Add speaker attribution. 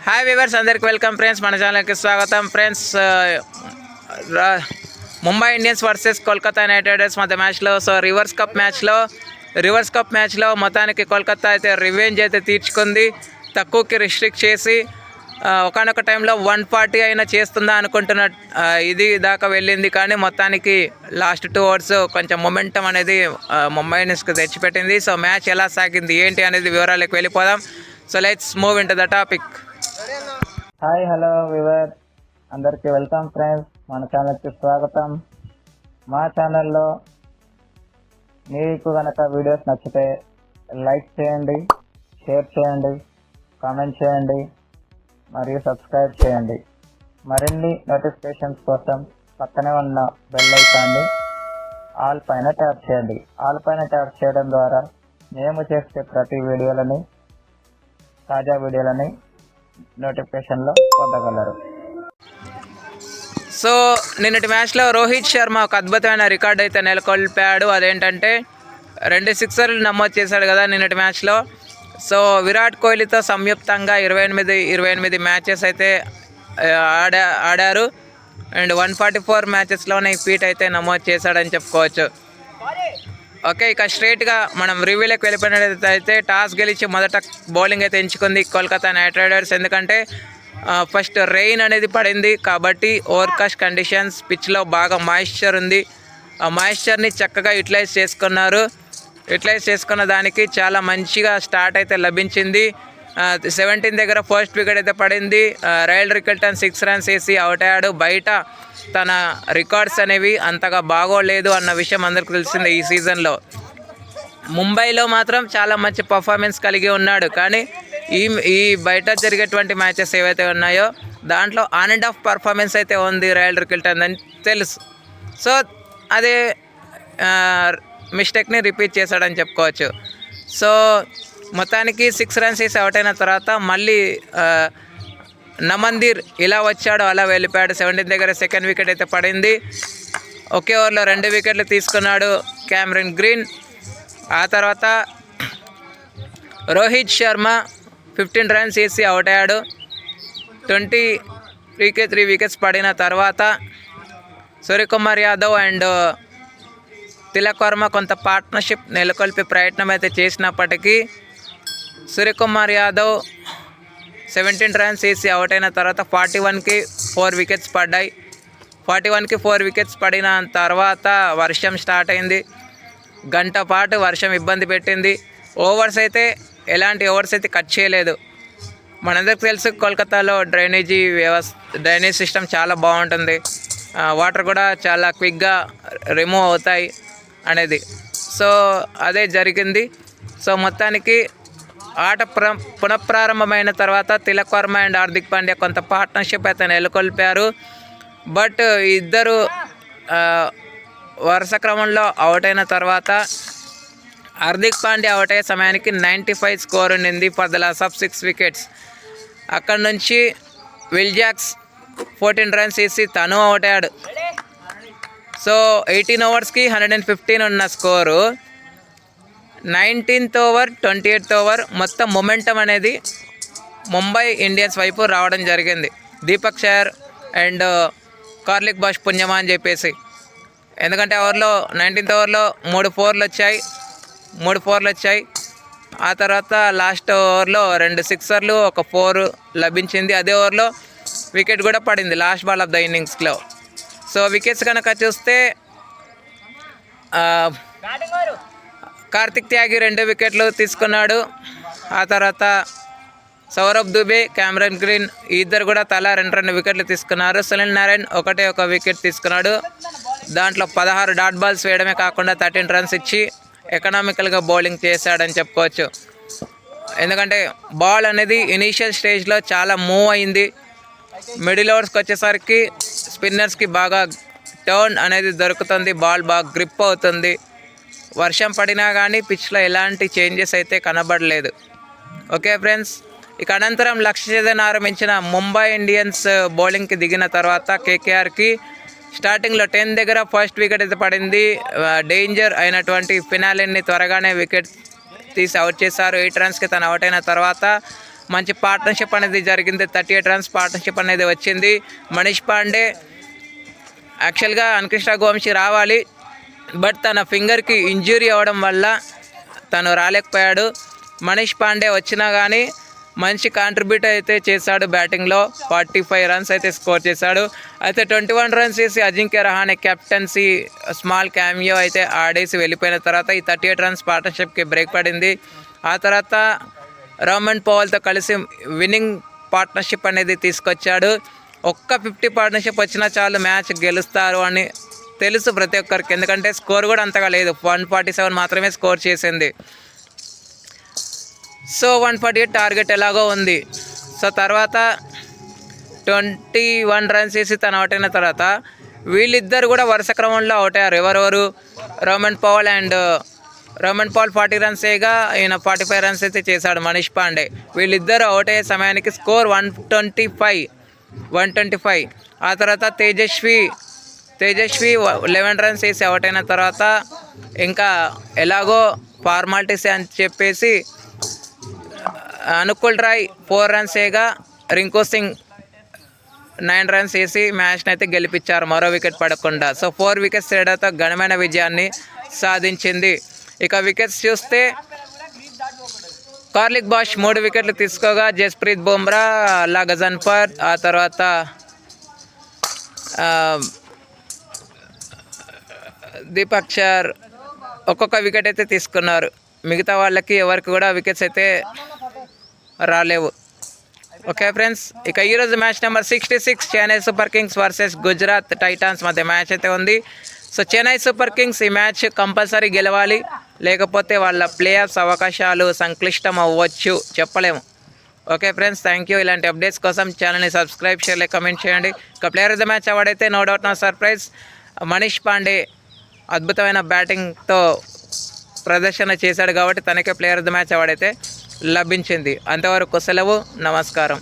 Speaker 1: Hi viewers, అందరికి welcome friends. మన ఛానల్కి స్వాగతం friends. Mumbai Indians versus Kolkata night riders మధ్య మ్యాచ్లో రివర్స్ కప్ మ్యాచ్లో మొత్తానికి కోల్కతా అయితే రివెంజ్ అయితే తీర్చుకుంది. తక్కువకి రిస్ట్రిక్ట్ చేసి ఒకనొక టైంలో 140 అయినా చేస్తుందా అనుకుంటున్న ఇది దాకా వెళ్ళింది. కానీ మొత్తానికి లాస్ట్ 2 ఓవర్స్ కొంచెం మొమెంటం అనేది ముంబై ఇండియన్స్కి తెచ్చిపెట్టింది. సో మ్యాచ్ ఎలా సాగింది ఏంటి అనేది వివరాలకు వెళ్ళిపోదాం. So let's move in to the topic.
Speaker 2: Hi hello we were, అందరికీ వెల్కమ్ ఫ్రెండ్స్. మన ఛానల్కి స్వాగతం. మా ఛానల్లో మీకు కనుక వీడియోస్ నచ్చితే లైక్ చేయండి, షేర్ చేయండి, కామెంట్ చేయండి మరియు సబ్స్క్రైబ్ చేయండి. మరిన్ని నోటిఫికేషన్స్ కోసం పక్కనే ఉన్న బెల్ ఐకాన్ని ఆల్ పైన ట్యాప్ చేయండి. ఆల్ పైన ట్యాప్ చేయడం ద్వారా మేము చేసే ప్రతి వీడియోలని, తాజా వీడియోలని నోటిఫికేషన్లో పొందగలరు.
Speaker 1: సో నిన్నటి మ్యాచ్లో రోహిత్ శర్మ ఒక అద్భుతమైన రికార్డ్ అయితే నెలకొల్పాడు. అదేంటంటే 2 సిక్సర్లు నమోదు చేశాడు కదా నిన్నటి మ్యాచ్లో. సో విరాట్ కోహ్లీతో సంయుక్తంగా 28 మ్యాచెస్ అయితే ఆడారు. అండ్ 144 మ్యాచెస్లోనే ఈ ఫీట్ అయితే నమోదు చేశాడని చెప్పుకోవచ్చు. ఓకే, ఇక స్ట్రైట్గా మనం రివ్యూలోకి వెళ్ళిపోయినట్లయితే టాస్ గెలిచి మొదట బౌలింగ్ అయితే ఎంచుకుంది కోల్కతా నైట్ రైడర్స్. ఎందుకంటే ఫస్ట్ రెయిన్ అనేది పడింది కాబట్టి ఓవర్కాస్ట్ కండిషన్స్, పిచ్లో బాగా మాయిశ్చర్ ఉంది. ఆ మాయిశ్చర్ని చక్కగా యూటిలైజ్ చేసుకున్న దానికి చాలా మంచిగా స్టార్ట్ అయితే లభించింది. 17 దగ్గర ఫస్ట్ వికెట్ అయితే పడింది. రైల్ రికల్టన్ 6 రన్స్ వేసి అవుట్ అయ్యాడు. బయట తన రికార్డ్స్ అనేవి అంతగా బాగోలేదు అన్న విషయం అందరికీ తెలిసిందే. ఈ సీజన్లో ముంబైలో మాత్రం చాలా మంచి పర్ఫార్మెన్స్ కలిగి ఉన్నాడు. కానీ ఈ బయట జరిగేటువంటి మ్యాచెస్ ఏవైతే ఉన్నాయో దాంట్లో ఆన్ అండ్ ఆఫ్ పర్ఫార్మెన్స్ అయితే ఉంది రైల్ రికల్టన్ అని తెలుసు. సో అదే మిస్టేక్ని రిపీట్ చేశాడని చెప్పుకోవచ్చు. సో మొత్తానికి 6 రన్స్ వేసి అవుట్ అయిన తర్వాత మళ్ళీ నమందీర్ ఇలా వచ్చాడు అలా వెళ్ళిపోయాడు. 17 దగ్గర సెకండ్ వికెట్ అయితే పడింది. ఒకే ఓవర్లో 2 వికెట్లు తీసుకున్నాడు క్యామరన్ గ్రీన్. ఆ తర్వాత రోహిత్ శర్మ 15 రన్స్ వేసి అవుట్ అయ్యాడు. 3 వికెట్స్ పడిన తర్వాత సూర్యకుమార్ యాదవ్ అండ్ తిలక్ వర్మ కొంత పార్ట్నర్షిప్ నెలకొల్పే ప్రయత్నం అయితే చేసినప్పటికీ సూర్యకుమార్ యాదవ్ 17 రన్స్ వేసి అవుట్ అయిన తర్వాత 41కి 4 వికెట్స్ పడ్డాయి. 41కి 4 వికెట్స్ పడిన తర్వాత వర్షం స్టార్ట్ అయింది. గంట పాటు వర్షం ఇబ్బంది పెట్టింది. ఎలాంటి ఓవర్స్ అయితే కట్ చేయలేదు. మనందరికి తెలుసు కోల్కతాలో డ్రైనేజ్ సిస్టమ్ చాలా బాగుంటుంది. వాటర్ కూడా చాలా క్విక్గా రిమూవ్ అవుతాయి అనేది. సో అదే జరిగింది. సో మొత్తానికి ఆట పునఃప్రారంభమైన తర్వాత తిలక్ వర్మ అండ్ హార్దిక్ పాండ్యా కొంత పార్ట్నర్షిప్ అయితే నెలకొల్పారు. బట్ ఇద్దరు వరుస క్రమంలో అవుట్ అయిన తర్వాత హార్దిక్ పాండ్యా అవుట్ అయ్యే సమయానికి 95 స్కోర్ ఉండింది for the loss of 6 wickets. అక్కడ నుంచి విల్ జాక్స్ 14 రన్స్ వేసి తను అవుట్ అయ్యాడు. సో 18 ఓవర్స్కి 115 ఉన్న score 19th over 28th over మొత్తం మొమెంటం అనేది ముంబై ఇండియన్స్ వైపు రావడం జరిగింది. Deepak Chahar and garlic Bosch పుణ్యమా అని చెప్పేసి. ఎందుకంటే 19th ఓవర్లో 3 ఫోర్లు వచ్చాయి. ఆ తర్వాత లాస్ట్ ఓవర్లో 2 సిక్సర్లు 1 4 లభించింది. అదే ఓవర్లో వికెట్ కూడా పడింది లాస్ట్ బాల్ ఆఫ్ ద ఇన్నింగ్స్లో. సో వికెట్స్ కనుక చూస్తే కార్తిక్ త్యాగి 2 వికెట్లు తీసుకున్నాడు. ఆ తర్వాత సౌరభ్ దుబే, క్యామరన్ గ్రీన్ ఇద్దరు కూడా తలా 2 వికెట్లు తీసుకున్నారు. సునీల్ నారాయణ్ 1 వికెట్ తీసుకున్నాడు. దాంట్లో 16 డాట్ బాల్స్ వేయడమే కాకుండా 13 రన్స్ ఇచ్చి ఎకనామికల్గా బౌలింగ్ చేశాడని చెప్పుకోవచ్చు. ఎందుకంటే బాల్ అనేది ఇనీషియల్ స్టేజ్లో చాలా మూవ్ అయింది. మిడిల్ ఓవర్స్కి వచ్చేసరికి స్పిన్నర్స్కి బాగా టర్న్ అనేది దొరుకుతుంది. బాల్ బాగా గ్రిప్ అవుతుంది. వర్షం పడినా కానీ పిచ్లో ఎలాంటి చేంజెస్ అయితే కనబడలేదు. ఓకే ఫ్రెండ్స్, ఇక అనంతరం లక్ష్య ఛేదన ఆరంభించిన ముంబై ఇండియన్స్ బౌలింగ్కి దిగిన తర్వాత కేకేఆర్కి స్టార్టింగ్లో 10 దగ్గర ఫస్ట్ వికెట్ అయితే పడింది. డేంజర్ అయినటువంటి ఫినాలిన్ని త్వరగానే వికెట్ తీసి అవుట్ చేశారు. 8 రన్స్కి తను అవుట్ అయిన తర్వాత మంచి పార్ట్నర్షిప్ అనేది జరిగింది. 38 రన్స్ పార్ట్నర్షిప్ అనేది వచ్చింది. మనీష్ పాండే యాక్చువల్గా అన్కృష్ణ గోవంశీ రావాలి, బట్ తన ఫింగర్కి ఇంజ్యూరీ అవ్వడం వల్ల తను రాలేకపోయాడు. మనీష్ పాండే వచ్చినా కానీ మంచి కాంట్రిబ్యూట్ అయితే చేశాడు. బ్యాటింగ్లో 45 రన్స్ అయితే స్కోర్ చేశాడు. అయితే 21 రన్స్ వేసి Ajinkya Rahane captaincy small cameo అయితే ఆడేసి వెళ్ళిపోయిన తర్వాత ఈ 38 రన్స్ పార్ట్నర్షిప్కి బ్రేక్ పడింది. ఆ తర్వాత రామన్ పవల్తో కలిసి విన్నింగ్ పార్ట్నర్షిప్ అనేది తీసుకొచ్చాడు. ఒక్క 50 పార్ట్నర్షిప్ వచ్చినా చాలు మ్యాచ్ గెలుస్తారు అని తెలుసు ప్రతి ఒక్కరికి, ఎందుకంటే స్కోర్ కూడా అంతగా లేదు, 147 మాత్రమే స్కోర్ చేసింది. సో 148 టార్గెట్ ఎలాగో ఉంది. సో తర్వాత 21 రన్స్ వేసి తను అవుట్ అయిన తర్వాత వీళ్ళిద్దరు కూడా వరుస క్రమంలో అవుట్ అయ్యారు. ఎవరెవరు? రోమన్ పవల్ 40 రన్స్ వేయగా ఈయన 45 రన్స్ అయితే చేశాడు మనీష్ పాండే. వీళ్ళిద్దరు అవుట్ అయ్యే సమయానికి స్కోర్ 125. ఆ తర్వాత తేజస్వి 11 రన్స్ వేసి అవుట్ అయిన తర్వాత ఇంకా ఎలాగో ఫార్మాలిటీస్ అని చెప్పేసి అనుకుల్ రాయ్ 4 రన్స్ వేయగా రింకు సింగ్ 9 రన్స్ వేసి మ్యాచ్ని అయితే గెలిపించారు మరో వికెట్ పడకుండా. సో 4 వికెట్స్ తేడాతో ఘనమైన విజయాన్ని సాధించింది. ఇక వికెట్స్ చూస్తే కార్లిక్ బాష్ 3 వికెట్లు తీసుకోగా జస్ప్రీత్ బుమ్రా, అల్లా గజన్ఫర్, ఆ తర్వాత దీపక్ చహర్ ఒక్కొక్క వికెట్ అయితే తీసుకున్నారు. మిగతా వాళ్ళకి ఎవరికి కూడా వికెట్స్ అయితే రాలేవు. ఓకే ఫ్రెండ్స్, ఇక ఈరోజు match number 66 Chennai Super Kings versus Gujarat Titans మధ్య మ్యాచ్ అయితే ఉంది. సో చెన్నై సూపర్ కింగ్స్ ఈ మ్యాచ్ కంపల్సరీ గెలవాలి, లేకపోతే వాళ్ళ ప్లే ఆఫ్స్ అవకాశాలు సంక్లిష్టం అవ్వచ్చు, చెప్పలేము. Okay friends, thank you. ఇలాంటి అప్డేట్స్ కోసం ఛానల్ని సబ్స్క్రైబ్ చేయాలి, కమెంట్ చేయండి. ఇక player of the match award అయితే no doubt no surprise Manish Pandey అద్భుతమైన బ్యాటింగ్తో ప్రదర్శన చేశాడు కాబట్టి తనకే player of the match award అయితే లభించింది. అంతవరకు సెలవు, నమస్కారం.